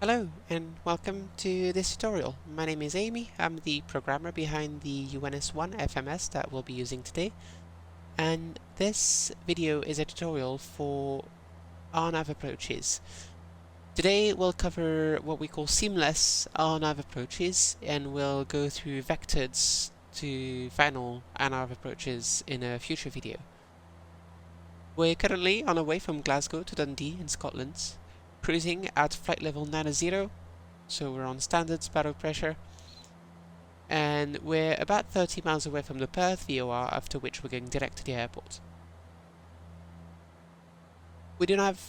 Hello and welcome to this tutorial. My name is Amy. I'm the programmer behind the UNS-1 FMS that we'll be using today. And this video is a tutorial for RNAV approaches. Today we'll cover what we call seamless RNAV approaches, and we'll go through vectors to final RNAV approaches in a future video. We're currently on our way from Glasgow to Dundee in Scotland, cruising at flight level 90, so we're on standard barrel pressure, and we're about 30 miles away from the Perth VOR, after which we're going direct to the airport. We don't have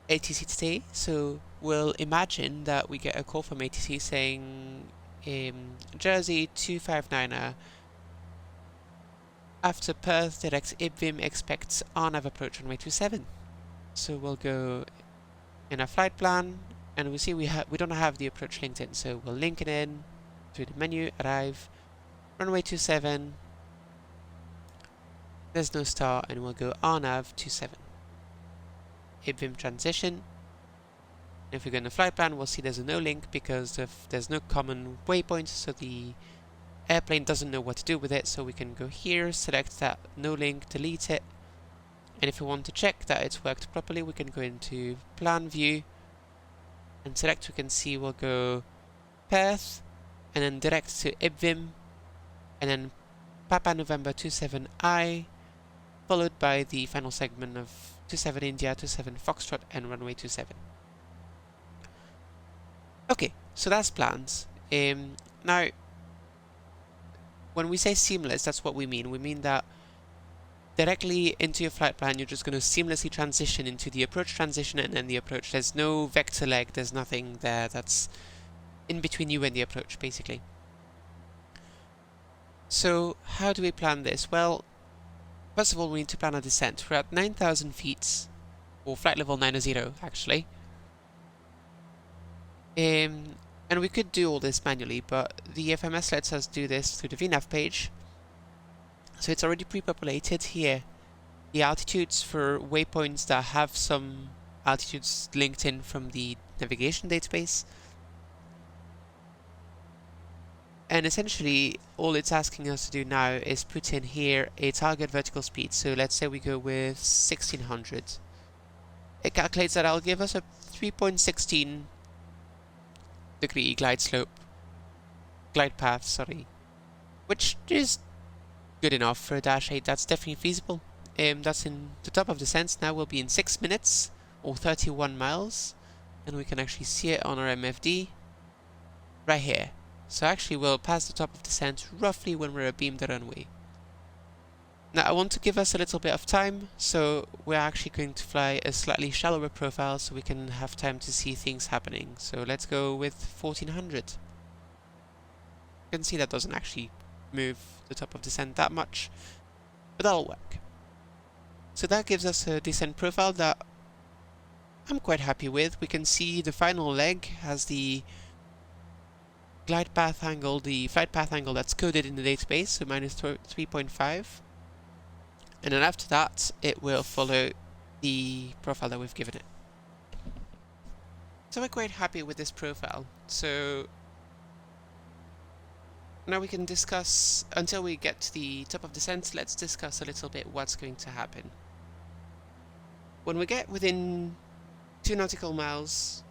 ATC today, so we'll imagine that we get a call from ATC saying Jersey 259er, after Perth direct IBVIM expects RNAV approach runway 27. So we'll go in our flight plan, and we see we don't have the approach linked in, so we'll link it in through the menu, arrive, runway 27, there's no star, and we'll go RNAV 27. IBVIM transition. If we go in the flight plan, we'll see there's a no link because there's no common waypoint, so the airplane doesn't know what to do with it, so we can go here, select that no link, delete it, and if we want to check that it's worked properly, we can go into plan view and select. We can see we'll go Perth and then direct to IBVIM and then Papa November 27I, followed by the final segment of 27 India, 27 Foxtrot and runway 27. Okay, so that's plans. Now, when we say seamless, that's what we mean. We mean that directly into your flight plan, you're just going to seamlessly transition into the approach transition and then the approach. There's no vector leg, there's nothing there that's in between you and the approach, basically. So how do we plan this? Well, first of all, we need to plan a descent. We're at 9,000 feet, or flight level 90, actually. And we could do all this manually, but the FMS lets us do this through the VNAV page. So it's already pre-populated here. The altitudes for waypoints that have some altitudes linked in from the navigation database. And essentially, all it's asking us to do now is put in here a target vertical speed. So let's say we go with 1600. It calculates that it'll give us a 3.16 degree glide path, which is good enough for a Dash 8. That's definitely feasible. That's in the top of descent. Now we'll be in 6 minutes or 31 miles, and we can actually see it on our MFD right here. So actually we'll pass the top of descent roughly when we're abeam the runway. Now I want to give us a little bit of time, so we're actually going to fly a slightly shallower profile so we can have time to see things happening. So let's go with 1400. You can see that doesn't actually move the top of descent that much, but that'll work. So that gives us a descent profile that I'm quite happy with. We can see the final leg has the glide path angle, the flight path angle that's coded in the database, so minus 3.5. And then after that, it will follow the profile that we've given it. So we're quite happy with this profile. So now we can discuss, until we get to the top of descent, let's discuss a little bit what's going to happen. When we get within 2 nautical miles,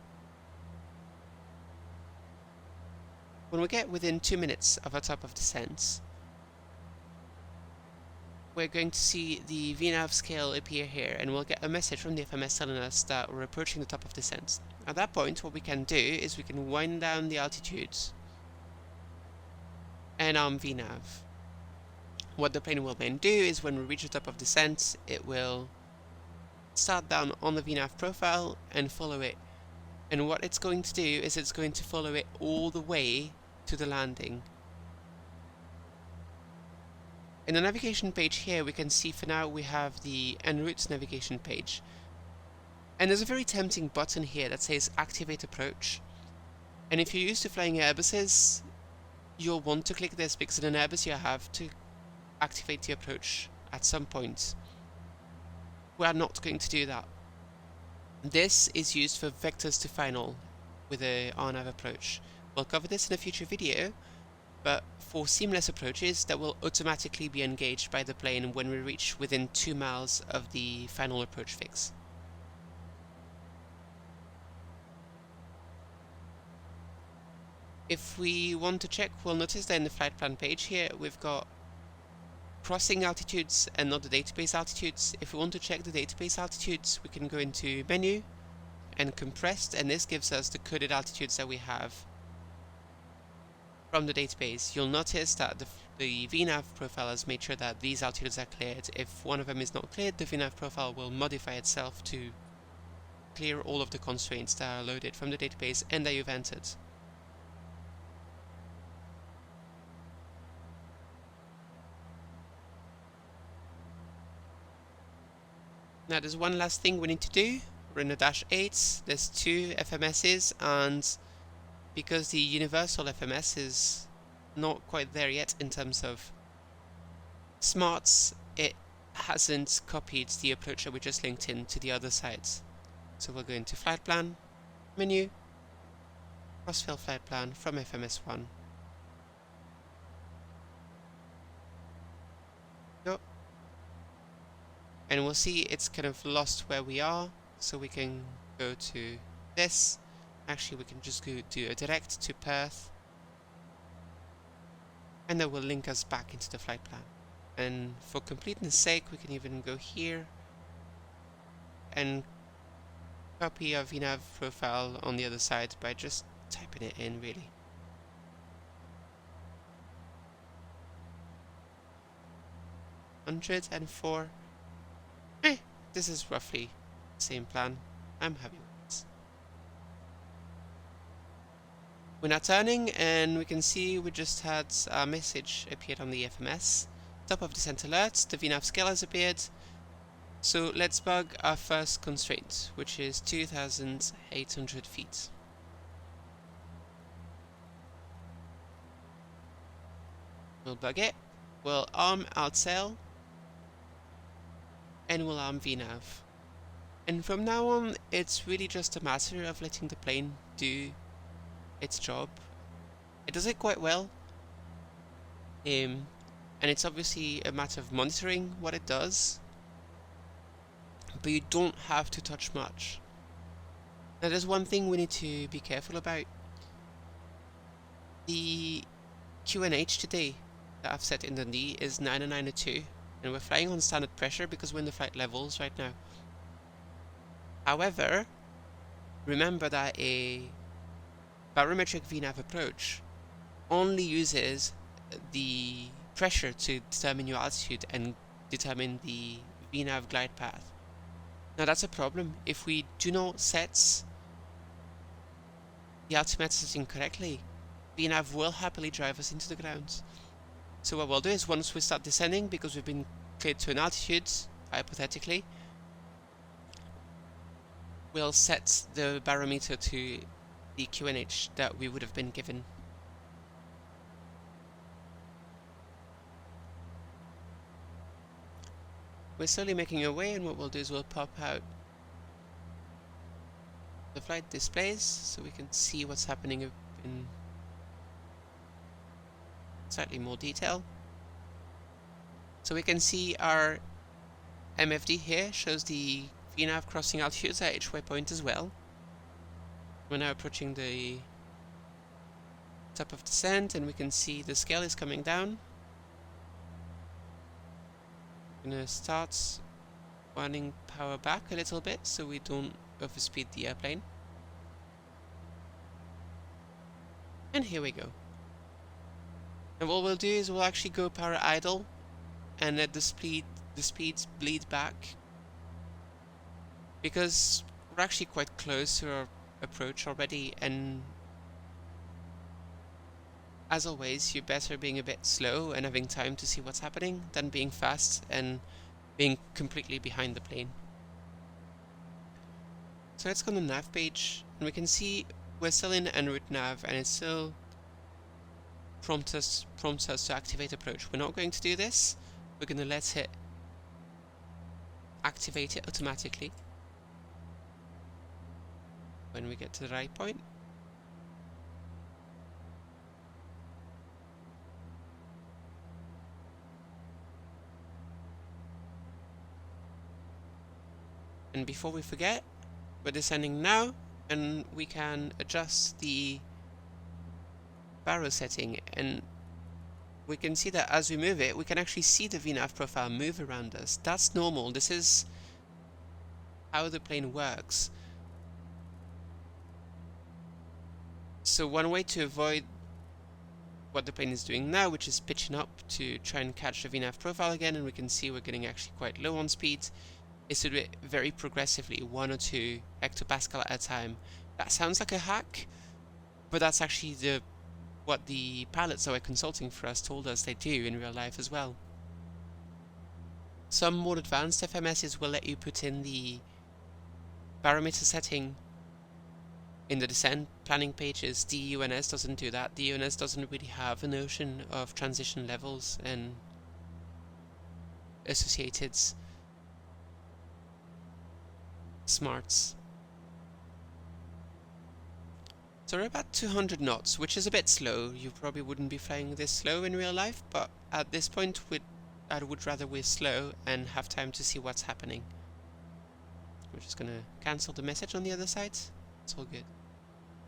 when we get within 2 minutes of our top of descent, we're going to see the VNAV scale appear here, and we'll get a message from the FMS telling us that we're approaching the top of descent. At that point, what we can do is we can wind down the altitudes and arm VNAV. What the plane will then do is when we reach the top of descent, it will start down on the VNAV profile and follow it. And what it's going to do is it's going to follow it all the way to the landing. In the navigation page here, we can see for now we have the en route navigation page. And there's a very tempting button here that says activate approach. And if you're used to flying Airbuses, you'll want to click this because in an Airbus you have to activate the approach at some point. We are not going to do that. This is used for vectors to final. with a RNAV approach. We'll cover this in a future video, but for seamless approaches that will automatically be engaged by the plane when we reach within 2 miles of the final approach fix. If we want to check, we'll notice that in the flight plan page here we've got crossing altitudes and not the database altitudes. If we want to check the database altitudes, we can go into menu and compressed, and this gives us the coded altitudes that we have from the database. You'll notice that the VNAV profile has made sure that these altitudes are cleared. If one of them is not cleared, the VNAV profile will modify itself to clear all of the constraints that are loaded from the database and that you've entered. Now there's one last thing we need to do. We're in the -8, there's 2 FMSs, and because the universal FMS is not quite there yet in terms of smarts, it hasn't copied the approach that we just linked in to the other sides. So we'll go into flight plan, menu, cross-fill flight plan from FMS1. Go. And we'll see it's kind of lost where we are, so we can go to this. Actually, we can just go do a direct to Perth, and that will link us back into the flight plan. And for completeness sake, we can even go here and copy our VNAV profile on the other side by just typing it in, really. $104. This is roughly the same plan. I'm happy with this. We're now turning, and we can see we just had a message appeared on the FMS. Top of descent alert, the VNAV scale has appeared. So let's bug our first constraint, which is 2,800 feet. We'll bug it, we'll arm outsail, and we'll arm VNAV. And from now on, it's really just a matter of letting the plane do its job. It does it quite well, and it's obviously a matter of monitoring what it does, but you don't have to touch much. Now there's one thing we need to be careful about. The QNH today that I've set in Dundee is 902, and we're flying on standard pressure because we're in the flight levels right now. However, remember that a barometric VNAV approach only uses the pressure to determine your altitude and determine the VNAV glide path. Now that's a problem. If we do not set the altimeter setting correctly, VNAV will happily drive us into the ground. So what we'll do is, once we start descending, because we've been cleared to an altitude, hypothetically, we'll set the barometer to the QNH that we would have been given. We're slowly making our way, and what we'll do is we'll pop out the flight displays so we can see what's happening in slightly more detail. So we can see our MFD here shows the VNAV crossing altitudes at each waypoint as well. We're now approaching the top of descent, and we can see the scale is coming down. I'm gonna start running power back a little bit so we don't overspeed the airplane. And here we go. And what we'll do is we'll actually go power idle and let the speeds bleed back, because we're actually quite close to our approach already, and as always, you're better being a bit slow and having time to see what's happening than being fast and being completely behind the plane. So let's go on the nav page, and we can see we're still in en route nav, and it still prompts us to activate approach. We're not going to do this. We're going to let it activate it automatically when we get to the right point. And before we forget, we're descending now, and we can adjust the baro setting, and we can see that as we move it, we can actually see the VNAV profile move around us. That's normal. This is how the plane works. So one way to avoid what the plane is doing now, which is pitching up to try and catch the VNAV profile again, and we can see we're getting actually quite low on speed, is to do it very progressively, 1 or 2 hectopascal at a time. That sounds like a hack, but that's actually what the pilots that were consulting for us told us they do in real life as well. Some more advanced FMSs will let you put in the barometer setting in the descent planning pages. The UNS doesn't do that. The UNS doesn't really have a notion of transition levels and associated smarts. So we're about 200 knots, which is a bit slow. You probably wouldn't be flying this slow in real life, but at this point I would rather we're slow and have time to see what's happening. We're just gonna cancel the message on the other side. It's all good.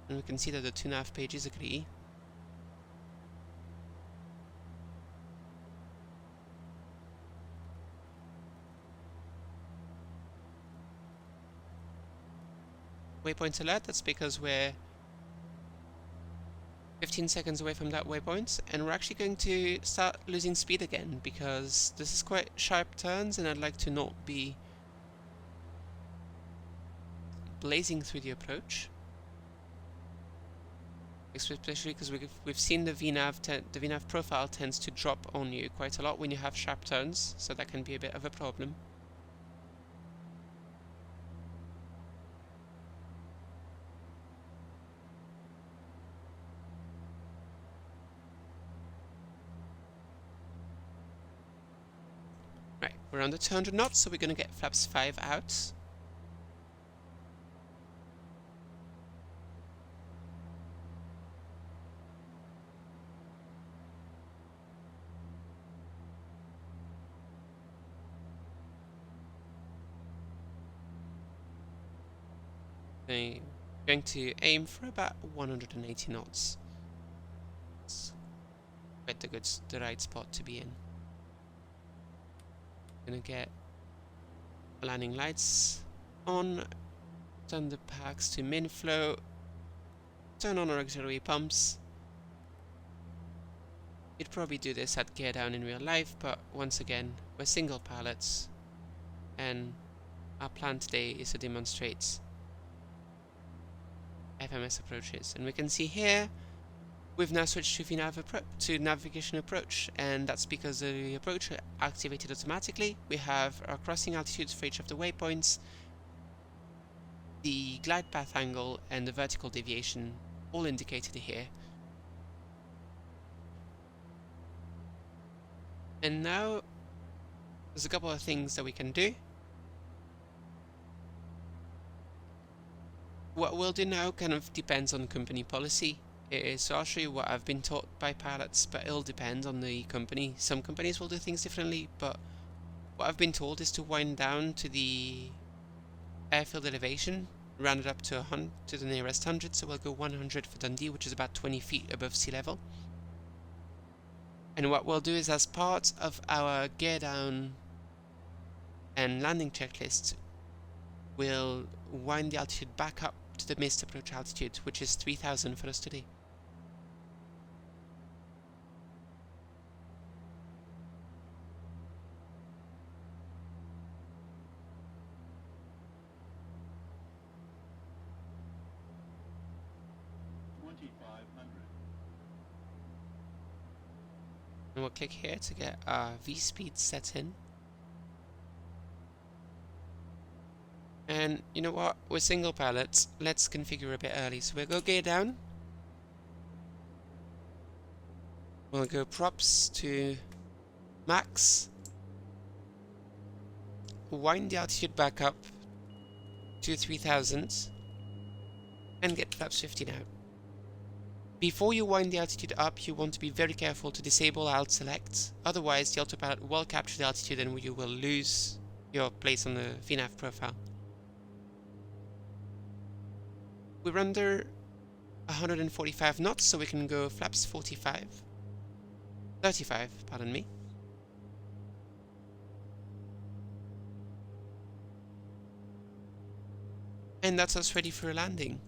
And we can see that the 2 nav pages agree. Waypoint alert, that's because we're 15 seconds away from that waypoint, and we're actually going to start losing speed again, because this is quite sharp turns and I'd like to not be blazing through the approach. Especially because we've seen the VNAV profile tends to drop on you quite a lot when you have sharp turns, so that can be a bit of a problem. Right, we're under 200 knots, so we're going to get flaps 5 out. I'm going to aim for about 180 knots. It's quite the right spot to be in. Gonna get landing lights on, turn the packs to min flow, turn on our auxiliary pumps. You'd probably do this at gear down in real life, but once again, we're single pilots, and our plan today is to demonstrate FMS approaches. And we can see here we've now switched to VNAV to navigation approach, and that's because the approach activated automatically. We have our crossing altitudes for each of the waypoints, the glide path angle, and the vertical deviation all indicated here. And now there's a couple of things that we can do. What we'll do now kind of depends on company policy. So I'll show you what I've been taught by pilots, but it'll depend on the company. Some companies will do things differently, but what I've been told is to wind down to the airfield elevation, round it up to the nearest 100, so we'll go 100 for Dundee, which is about 20 feet above sea level. And what we'll do is, as part of our gear down and landing checklist, we'll wind the altitude back up to the missed approach altitude, which is 3000 for us today. And we'll click here to get our V-speed set in. And you know what, we're single pilots, let's configure a bit early. So we'll go gear down. We'll go props to max. Wind the altitude back up to 3000 and get flaps 15 out. Before you wind the altitude up, you want to be very careful to disable alt select, otherwise the autopilot will capture the altitude and you will lose your place on the VNAV profile. We're under 145 knots, so we can go flaps 35, pardon me. And that's us ready for a landing.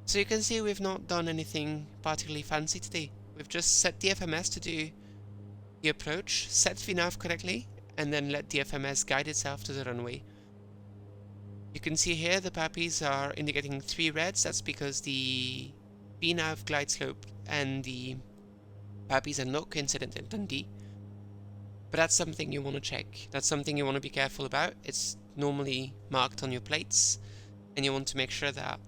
So you can see we've not done anything particularly fancy today. We've just set the FMS to do the approach, set VNAV correctly, and then let the FMS guide itself to the runway. You can see here the pappies are indicating 3 reds. That's because the VNAV glide slope and the pappies are not coincident in Dundee. But that's something you want to check. That's something you want to be careful about. It's normally marked on your plates, and you want to make sure that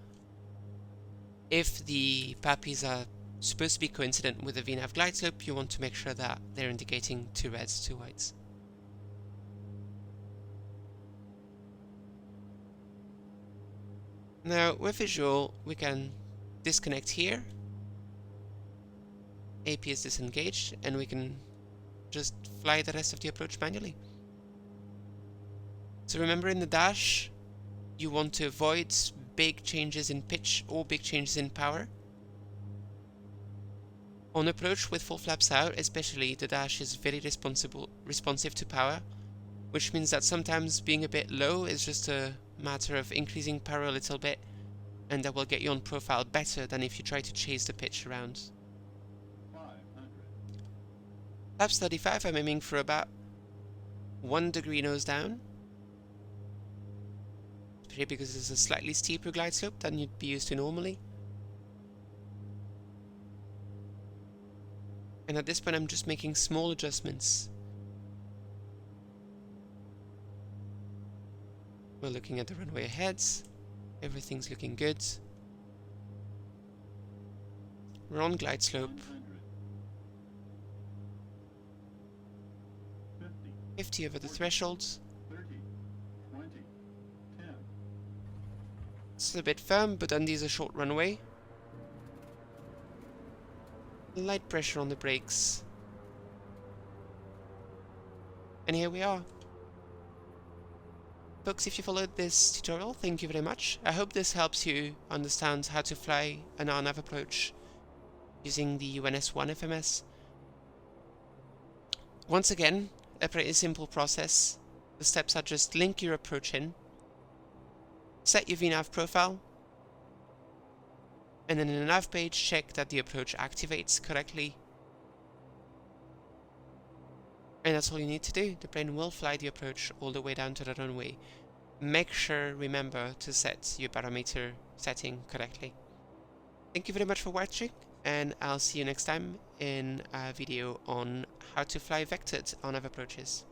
if the pappies are supposed to be coincident with the VNAV glide slope, you want to make sure that they're indicating 2 reds, 2 whites. Now, with visual, we can disconnect here. AP is disengaged, and we can just fly the rest of the approach manually. So remember, in the dash, you want to avoid big changes in pitch or big changes in power. On approach with full flaps out, especially, the dash is very responsive to power, which means that sometimes being a bit low is just a matter of increasing power a little bit, and that will get you on profile better than if you try to chase the pitch around. Flaps 35, I'm aiming for about 1 degree nose down, because it's a slightly steeper glide slope than you'd be used to normally. And at this point I'm just making small adjustments. We're looking at the runway ahead. Everything's looking good. We're on glide slope. 50 over the thresholds. It's a bit firm, but Dundee's a short runway. Light pressure on the brakes. And here we are. Folks, if you followed this tutorial, thank you very much. I hope this helps you understand how to fly an RNAV approach using the UNS-1 FMS. Once again, a pretty simple process. The steps are just link your approach in, set your VNAV profile, and then in the nav page check that the approach activates correctly. And that's all you need to do. The plane will fly the approach all the way down to the runway. Make sure, remember, to set your parameter setting correctly. Thank you very much for watching, and I'll see you next time in a video on how to fly vectored RNAV approaches.